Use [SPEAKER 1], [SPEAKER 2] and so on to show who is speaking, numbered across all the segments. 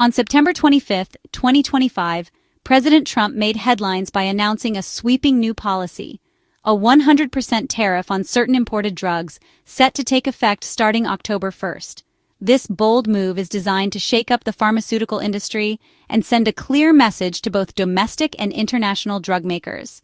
[SPEAKER 1] On September 25, 2025, President Trump made headlines by announcing a sweeping new policy, a 100% tariff on certain imported drugs set to take effect starting October 1st. This bold move is designed to shake up the pharmaceutical industry and send a clear message to both domestic and international drug makers.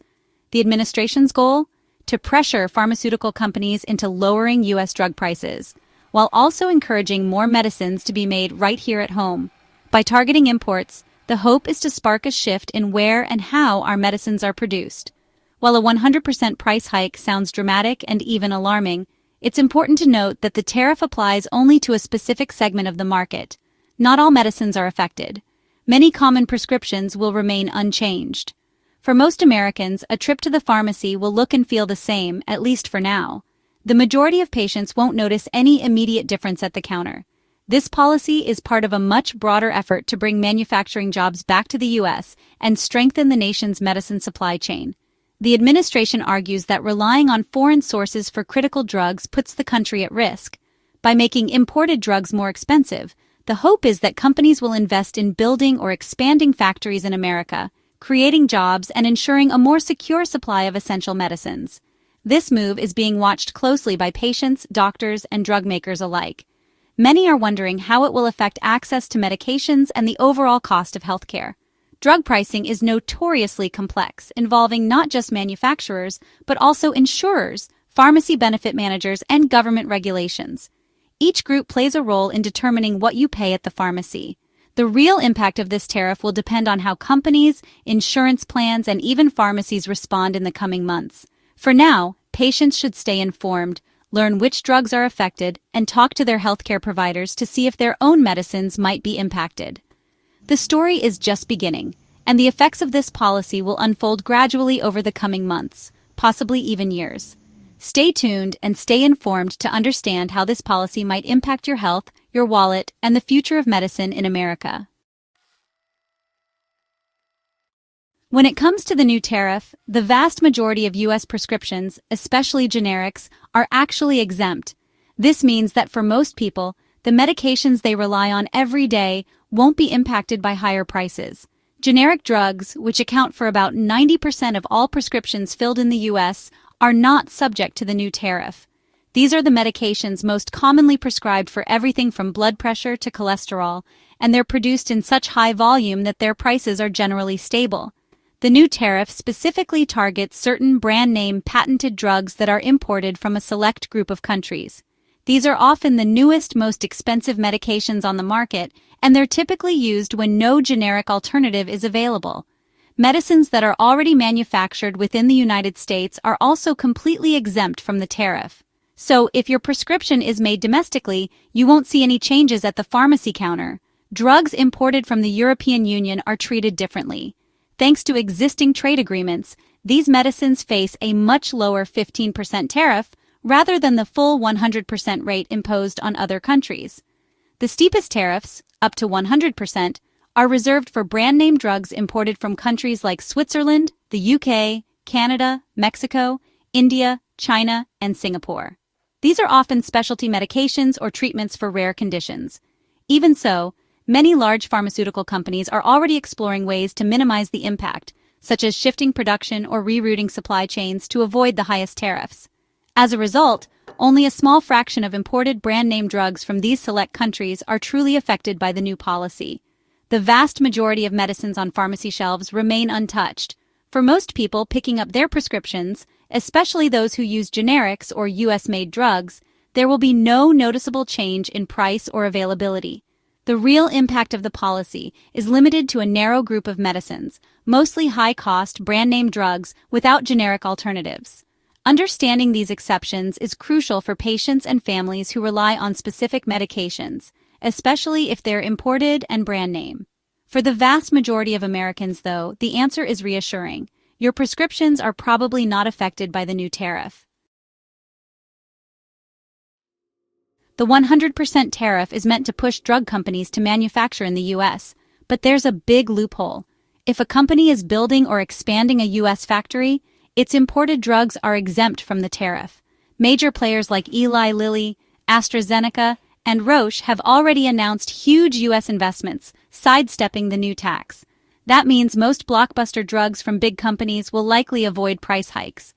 [SPEAKER 1] The administration's goal? To pressure pharmaceutical companies into lowering U.S. drug prices, while also encouraging more medicines to be made right here at home. By targeting imports, the hope is to spark a shift in where and how our medicines are produced. While a 100% price hike sounds dramatic and even alarming, it's important to note that the tariff applies only to a specific segment of the market. Not all medicines are affected. Many common prescriptions will remain unchanged. For most Americans, a trip to the pharmacy will look and feel the same, at least for now. The majority of patients won't notice any immediate difference at the counter. This policy is part of a much broader effort to bring manufacturing jobs back to the U.S. and strengthen the nation's medicine supply chain. The administration argues that relying on foreign sources for critical drugs puts the country at risk. By making imported drugs more expensive, the hope is that companies will invest in building or expanding factories in America, creating jobs and ensuring a more secure supply of essential medicines. This move is being watched closely by patients, doctors, and drug makers alike. Many are wondering how it will affect access to medications and the overall cost of healthcare. Drug pricing is notoriously complex, involving not just manufacturers, but also insurers, pharmacy benefit managers, and government regulations. Each group plays a role in determining what you pay at the pharmacy. The real impact of this tariff will depend on how companies, insurance plans, and even pharmacies respond in the coming months. For now, patients should stay informed, learn which drugs are affected, and talk to their healthcare providers to see if their own medicines might be impacted. The story is just beginning, and the effects of this policy will unfold gradually over the coming months, possibly even years. Stay tuned and stay informed to understand how this policy might impact your health, your wallet, and the future of medicine in America. When it comes to the new tariff, the vast majority of U.S. prescriptions, especially generics, are actually exempt. This means that for most people, the medications they rely on every day won't be impacted by higher prices. Generic drugs, which account for about 90% of all prescriptions filled in the U.S., are not subject to the new tariff. These are the medications most commonly prescribed for everything from blood pressure to cholesterol, and they're produced in such high volume that their prices are generally stable. The new tariff specifically targets certain brand-name patented drugs that are imported from a select group of countries. These are often the newest, most expensive medications on the market, and they're typically used when no generic alternative is available. Medicines that are already manufactured within the United States are also completely exempt from the tariff. So, if your prescription is made domestically, you won't see any changes at the pharmacy counter. Drugs imported from the European Union are treated differently. Thanks to existing trade agreements, these medicines face a much lower 15% tariff rather than the full 100% rate imposed on other countries. The steepest tariffs, up to 100%, are reserved for brand-name drugs imported from countries like Switzerland, the UK, Canada, Mexico, India, China, and Singapore. These are often specialty medications or treatments for rare conditions. Even so, many large pharmaceutical companies are already exploring ways to minimize the impact, such as shifting production or rerouting supply chains to avoid the highest tariffs. As a result, only a small fraction of imported brand-name drugs from these select countries are truly affected by the new policy. The vast majority of medicines on pharmacy shelves remain untouched. For most people picking up their prescriptions, especially those who use generics or U.S.-made drugs, there will be no noticeable change in price or availability. The real impact of the policy is limited to a narrow group of medicines, mostly high-cost brand-name drugs without generic alternatives. Understanding these exceptions is crucial for patients and families who rely on specific medications, especially if they're imported and brand-name. For the vast majority of Americans, though, the answer is reassuring. Your prescriptions are probably not affected by the new tariff. The 100% tariff is meant to push drug companies to manufacture in the U.S., but there's a big loophole. If a company is building or expanding a U.S. factory, its imported drugs are exempt from the tariff. Major players like Eli Lilly, AstraZeneca, and Roche have already announced huge U.S. investments, sidestepping the new tax. That means most blockbuster drugs from big companies will likely avoid price hikes.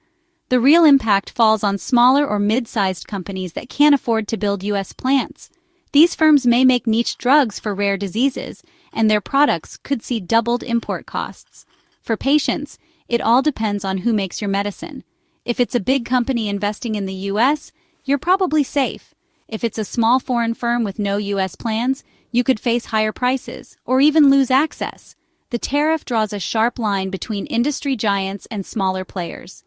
[SPEAKER 1] The real impact falls on smaller or mid-sized companies that can't afford to build U.S. plants. These firms may make niche drugs for rare diseases, and their products could see doubled import costs. For patients, it all depends on who makes your medicine. If it's a big company investing in the U.S., you're probably safe. If it's a small foreign firm with no U.S. plans, you could face higher prices or even lose access. The tariff draws a sharp line between industry giants and smaller players.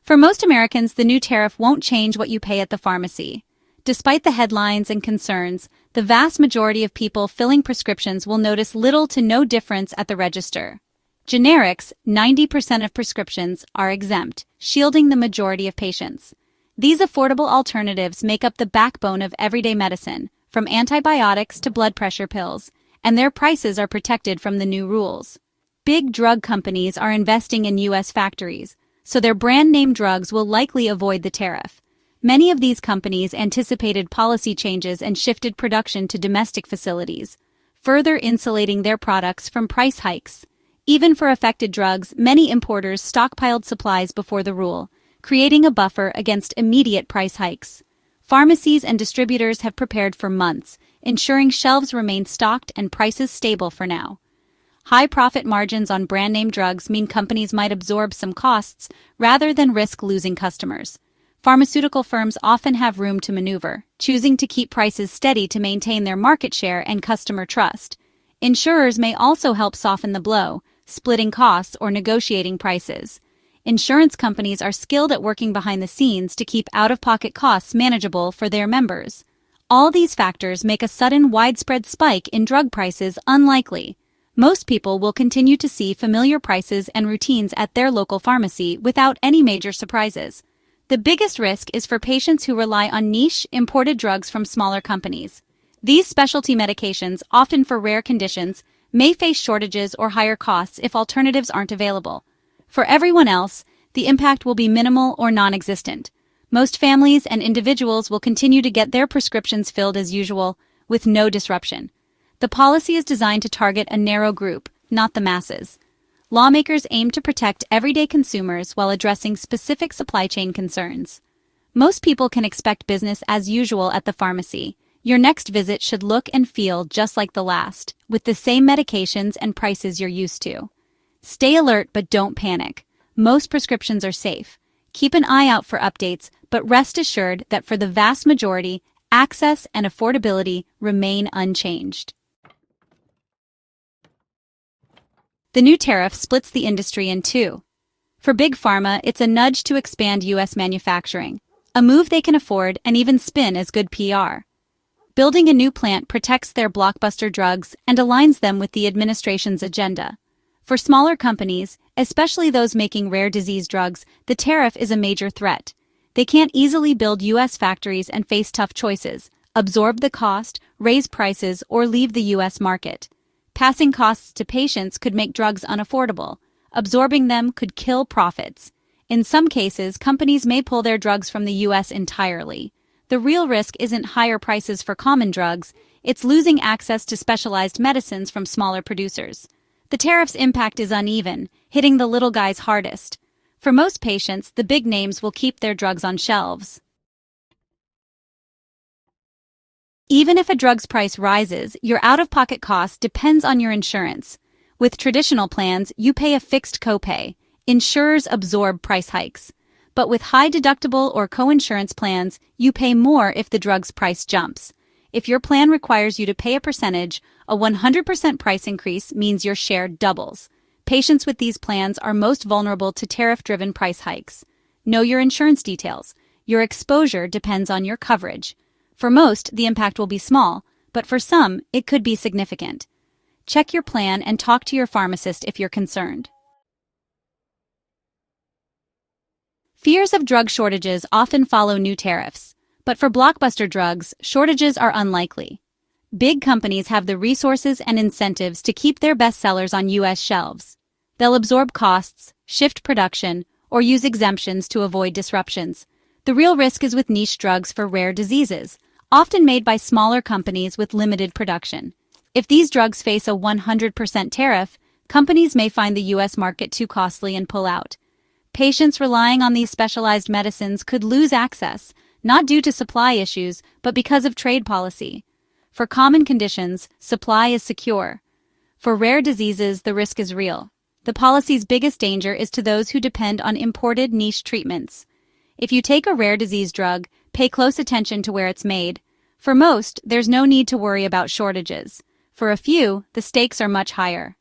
[SPEAKER 1] For most Americans, the new tariff won't change what you pay at the pharmacy. Despite the headlines and concerns, the vast majority of people filling prescriptions will notice little to no difference at the register. Generics, 90% of prescriptions, are exempt, shielding the majority of patients. These affordable alternatives make up the backbone of everyday medicine, from antibiotics to blood pressure pills, and their prices are protected from the new rules. Big drug companies are investing in U.S. factories, so their brand-name drugs will likely avoid the tariff. Many of these companies anticipated policy changes and shifted production to domestic facilities, further insulating their products from price hikes. Even for affected drugs, many importers stockpiled supplies before the rule, creating a buffer against immediate price hikes. Pharmacies and distributors have prepared for months, ensuring shelves remain stocked and prices stable for now. High profit margins on brand-name drugs mean companies might absorb some costs rather than risk losing customers. Pharmaceutical firms often have room to maneuver, choosing to keep prices steady to maintain their market share and customer trust. Insurers may also help soften the blow, splitting costs or negotiating prices. Insurance companies are skilled at working behind the scenes to keep out-of-pocket costs manageable for their members. All these factors make a sudden widespread spike in drug prices unlikely. Most people will continue to see familiar prices and routines at their local pharmacy without any major surprises. The biggest risk is for patients who rely on niche, imported drugs from smaller companies. These specialty medications, often for rare conditions, may face shortages or higher costs if alternatives aren't available. For everyone else, the impact will be minimal or non-existent. Most families and individuals will continue to get their prescriptions filled as usual, with no disruption. The policy is designed to target a narrow group, not the masses. Lawmakers aim to protect everyday consumers while addressing specific supply chain concerns. Most people can expect business as usual at the pharmacy. Your next visit should look and feel just like the last, with the same medications and prices you're used to. Stay alert but don't panic. Most prescriptions are safe. Keep an eye out for updates, but rest assured that for the vast majority, access and affordability remain unchanged. The new tariff splits the industry in two. For Big Pharma, it's a nudge to expand U.S. manufacturing, a move they can afford and even spin as good PR. Building a new plant protects their blockbuster drugs and aligns them with the administration's agenda. For smaller companies, especially those making rare disease drugs, the tariff is a major threat. They can't easily build U.S. factories and face tough choices, absorb the cost, raise prices, or leave the U.S. market. Passing costs to patients could make drugs unaffordable. Absorbing them could kill profits. In some cases, companies may pull their drugs from the U.S. entirely. The real risk isn't higher prices for common drugs, it's losing access to specialized medicines from smaller producers. The tariff's impact is uneven, hitting the little guys hardest. For most patients, the big names will keep their drugs on shelves. Even if a drug's price rises, your out-of-pocket cost depends on your insurance. With traditional plans, you pay a fixed copay. Insurers absorb price hikes. But with high-deductible or co-insurance plans, you pay more if the drug's price jumps. If your plan requires you to pay a percentage, a 100% price increase means your share doubles. Patients with these plans are most vulnerable to tariff-driven price hikes. Know your insurance details. Your exposure depends on your coverage. For most, the impact will be small, but for some, it could be significant. Check your plan and talk to your pharmacist if you're concerned. Fears of drug shortages often follow new tariffs, but for blockbuster drugs, shortages are unlikely. Big companies have the resources and incentives to keep their bestsellers on U.S. shelves. They'll absorb costs, shift production, or use exemptions to avoid disruptions. The real risk is with niche drugs for rare diseases, often made by smaller companies with limited production. If these drugs face a 100% tariff, companies may find the U.S. market too costly and pull out. Patients relying on these specialized medicines could lose access, not due to supply issues, but because of trade policy. For common conditions, supply is secure. For rare diseases, the risk is real. The policy's biggest danger is to those who depend on imported niche treatments. If you take a rare disease drug, pay close attention to where it's made. For most, there's no need to worry about shortages. For a few, the stakes are much higher.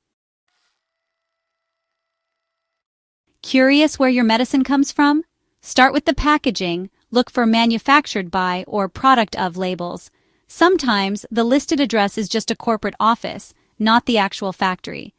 [SPEAKER 1] Curious where your medicine comes from? Start with the packaging. Look for manufactured by or product of labels. Sometimes, the listed address is just a corporate office, not the actual factory.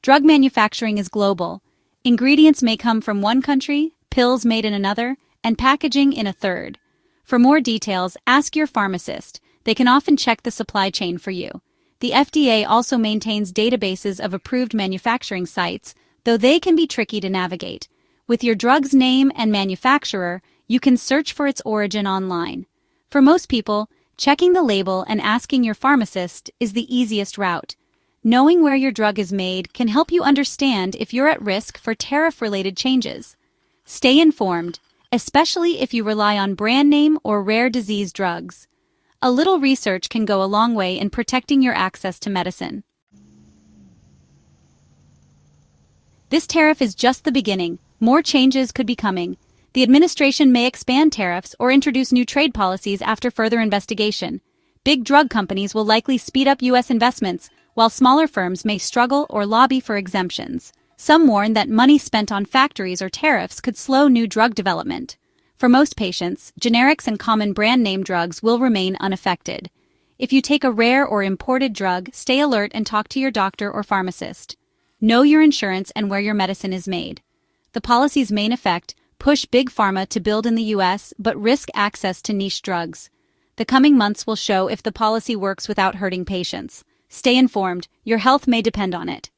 [SPEAKER 1] Drug manufacturing is global. Ingredients may come from one country, pills made in another, and packaging in a third. For more details, ask your pharmacist. They can often check the supply chain for you. The FDA also maintains databases of approved manufacturing sites, though they can be tricky to navigate. With your drug's name and manufacturer, you can search for its origin online. For most people, checking the label and asking your pharmacist is the easiest route. Knowing where your drug is made can help you understand if you're at risk for tariff-related changes. Stay informed, especially if you rely on brand name or rare disease drugs. A little research can go a long way in protecting your access to medicine. This tariff is just the beginning. More changes could be coming. The administration may expand tariffs or introduce new trade policies after further investigation. Big drug companies will likely speed up U.S. investments, while smaller firms may struggle or lobby for exemptions. Some warn that money spent on factories or tariffs could slow new drug development. For most patients, generics and common brand name drugs will remain unaffected. If you take a rare or imported drug, stay alert and talk to your doctor or pharmacist. Know your insurance and where your medicine is made. The policy's main effect: push big pharma to build in the U.S. but risk access to niche drugs. The coming months will show if the policy works without hurting patients. Stay informed. Your health may depend on it.